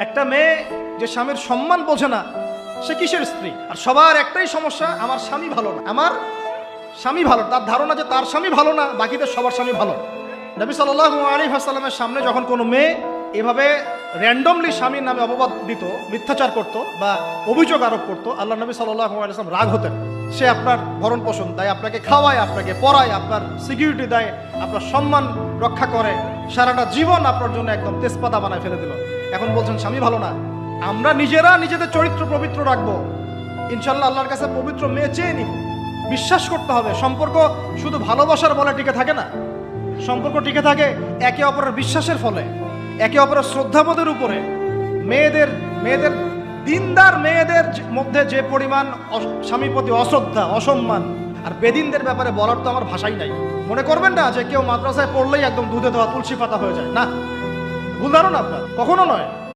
একটা মেয়ে যে স্বামীর সম্মান বোঝে না, সে কিসের স্ত্রী? আর সবার একটাই সমস্যা, আমার স্বামী ভালো না, আমার স্বামী ভালো। তার ধারণা যে তার স্বামী ভালো না, বাকিদের সবার স্বামী ভালো। নবী সাল্লাল্লাহু আলাইহি ওয়াসাল্লামের সামনে যখন কোনো মেয়ে এভাবে র্যান্ডমলি স্বামীর নামে অপবাদ দিত, মিথ্যাচার করত বা অভিযোগ আরোপ করত, আল্লাহ নবী সাল্লাল্লাহু আলাইহি ওয়াসাল্লাম রাগ হতেন। সে আপনার ভরণ পোষণ দেয়, আপনাকে খাওয়ায়, আপনাকে পড়ায়, আপনার সিকিউরিটি দেয়, আপনার সম্মান রক্ষা করে, সারাটা জীবন আপনার জন্য একদম তেজপাতা বানায় ফেলে দিল। এখন বলছেন স্বামী ভালো না। আমরা নিজেরা নিজেদের চরিত্র পবিত্র রাখবো, ইনশাল্লাহ আল্লাহর কাছে পবিত্র মেয়ে চেয়ে নিব। বিশ্বাস করতে হবে সম্পর্ক শুধু ভালোবাসার বলে টিকে থাকে না। সম্পর্ক টিকে থাকে একে অপরের বিশ্বাসের ফলে, একে অপরের শ্রদ্ধাবোধের উপরে। মেয়েদের মেয়েদের দিনদার মেয়েদের মধ্যে যে পরিমাণ স্বামীর প্রতি অশ্রদ্ধা, অসম্মান, আর বেদিনদের ব্যাপারে বলার তো আমার ভাষাই নাই। মনে করবেন না যে কেউ মাদ্রাসায় পড়লেই একদম দুধে দেওয়া তুলসী পাতা হয়ে যায়, না, ভুল ধারণা আপনার, কখনো নয়।